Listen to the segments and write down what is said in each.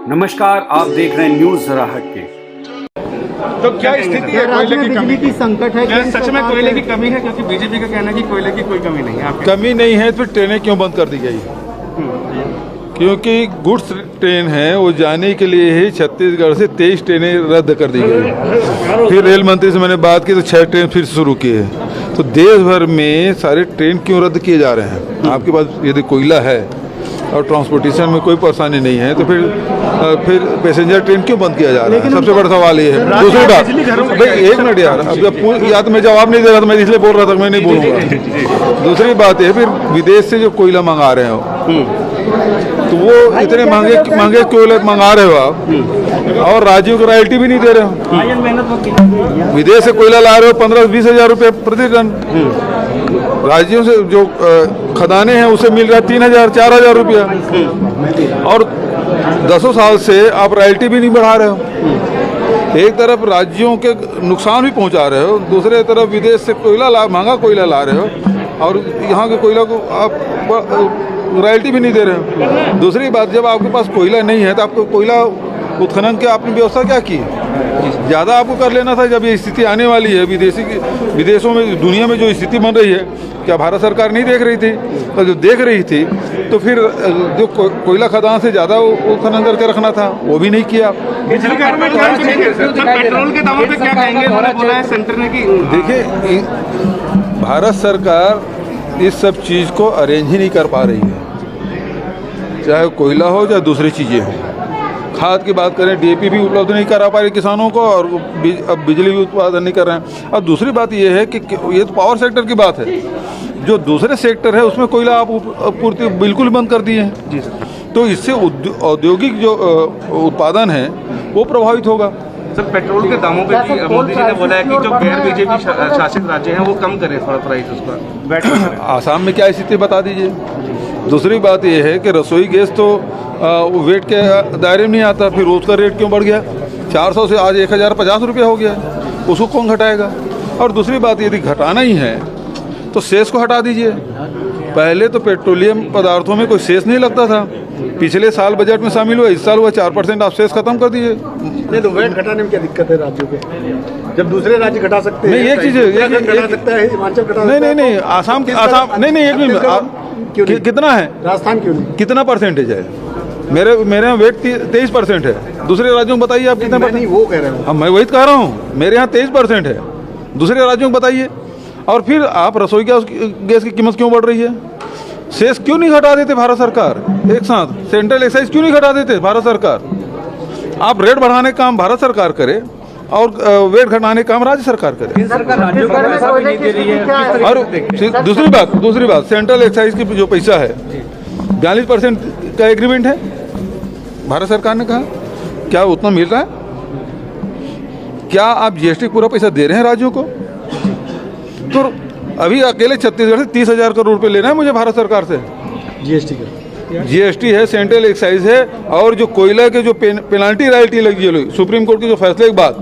नमस्कार, आप देख रहे हैं न्यूज जरा हटके। तो क्या स्थिति है कोयले की कमी की संकट है? क्या सच में कोयले की कमी है? क्योंकि बीजेपी का कहना है कि कोयले की कोई कमी नहीं है। आपके कमी नहीं है तो फिर ट्रेनें क्यों बंद कर दी गई? क्योंकि गुड्स ट्रेन है वो जाने के लिए ही छत्तीसगढ़ से 23 ट्रेनें रद्द कर दी गई। फिर रेल मंत्री से मैंने बात की तो 6 ट्रेन फिर शुरू किए। तो देश भर में सारे ट्रेन क्यों रद्द किए जा रहे हैं? आपके पास यदि कोयला है और ट्रांसपोर्टेशन में कोई परेशानी नहीं है तो फिर पैसेंजर ट्रेन क्यों बंद किया जा रहा है? सबसे बड़ा सवाल ये है। दूसरी बात, भाई एक मिनट यार, अब या तो मैं जवाब नहीं दे रहा था, मैं इसलिए बोल रहा था, मैं नहीं बोलूँगा। दूसरी बात है, फिर विदेश से जो कोयला मंगा रहे हो तो वो इतने महंगे कोयले मंगा रहे हो आप और राज्यों को रॉयल्टी भी नहीं दे रहे हो। विदेश से कोयला ला रहे हो 15-20 हज़ार रुपये प्रति टन, राज्यों से जो खदाने हैं उसे मिल रहा है 3,000-4,000 रुपया, और 10 साल से आप रॉयल्टी भी नहीं बढ़ा रहे हो। एक तरफ राज्यों के नुकसान भी पहुंचा रहे हो, दूसरे तरफ विदेश से महंगा कोयला ला रहे हो और यहाँ के कोयला को आप रॉयल्टी भी नहीं दे रहे हो। दूसरी बात, जब आपके पास कोयला नहीं है तो आपको कोयला उत्खनन की आपने व्यवस्था क्या की? ज़्यादा आपको कर लेना था। जब ये स्थिति आने वाली है विदेशों में, दुनिया में जो स्थिति बन रही है, क्या भारत सरकार नहीं देख रही थी? तो जो देख रही थी तो फिर जो कोयला खदान से ज़्यादा उत्खनन करके रखना था वो भी नहीं किया। पेट्रोल के दामों पे क्या कहेंगे? उन्होंने बोला है सेंटर ने कि देखिए, भारत सरकार इस सब चीज़ को अरेंज ही नहीं कर पा रही है, चाहे कोयला हो चाहे दूसरी चीज़ें हो। खाद की बात करें, डीएपी भी उपलब्ध नहीं करा पा रहे किसानों को, और अब बिजली भी उत्पादन नहीं कर रहे हैं। अब दूसरी बात ये है कि ये तो पावर सेक्टर की बात है, जो दूसरे सेक्टर है उसमें कोयला आप पूर्ति बिल्कुल बंद कर दिए हैं। जी सर। तो इससे औद्योगिक जो उत्पादन है वो प्रभावित होगा। सर, पेट्रोल के दामों पे भी मोदी जी ने बोला है कि जो गैर बीजेपी शासित राज्य हैं वो कम करें थोड़ा प्राइस उसका। आसाम में क्या स्थिति बता दीजिए। दूसरी बात यह है कि रसोई गैस तो वेट के दायरे में नहीं आता, फिर उसका रेट क्यों बढ़ गया? 400 से आज 1,050 रुपये हो गया, उसको कौन घटाएगा? और दूसरी बात, यदि घटाना ही है तो सेस को हटा दीजिए। पहले तो पेट्रोलियम पदार्थों में कोई सेस नहीं लगता था, पिछले साल बजट में शामिल हुआ, इस साल हुआ 4% आप सेस खत्म कर दीजिए। नहीं तो वेट घटाने में क्या दिक्कत है राज्यों को? जब दूसरे राज्य घटा सकते हैं, नहीं, एक चीज़ है, घटा सकता है, हिमाचल घटा सकता है। नहीं, आसाम नहीं, एक मिनट, कितना है? राजस्थान क्यों नहीं? कितना परसेंटेज है? मेरे यहाँ वेट 23% है। दूसरे राज्यों को बताइए आप कितना नहीं, वो कह रहे हो। मैं वही कह रहा हूँ, मेरे यहाँ 23% है, दूसरे राज्यों को बताइए। और फिर आप रसोई गैस की कीमत क्यों बढ़ रही है? सेस क्यों नहीं घटा देते भारत सरकार एक साथ? सेंट्रल एक्साइज क्यों नहीं घटा देते भारत सरकार? आप रेट बढ़ाने का काम भारत सरकार करे और वेट घटाने का काम राज्य सरकार करे। और दूसरी बात, सेंट्रल एक्साइज की जो पैसा है 42% का एग्रीमेंट है, भारत सरकार ने कहा, क्या उतना मिल रहा है? क्या आप जीएसटी पूरा पैसा दे रहे हैं राज्यों को? तो अभी अकेले छत्तीसगढ़ से 30,000 करोड़ रुपए लेना है मुझे भारत सरकार से। जीएसटी है, सेंट्रल एक्साइज है, और जो कोयला के जो पेनाल्टी रॉयल्टी लगी है, सुप्रीम कोर्ट के जो फैसले के बाद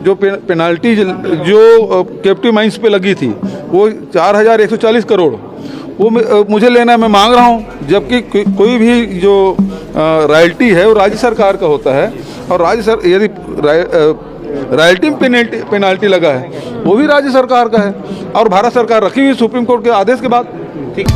जो पेनाल्टी जो कैप्टिव माइंस पे लगी थी वो 4,140 करोड़, वो मुझे लेना है, मैं मांग रहा हूँ। जबकि कोई भी जो रॉयल्टी है वो राज्य सरकार का होता है, और यदि रॉयल्टी पेनाल्टी लगा है वो भी राज्य सरकार का है, और भारत सरकार रखी हुई सुप्रीम कोर्ट के आदेश के बाद। ठीक।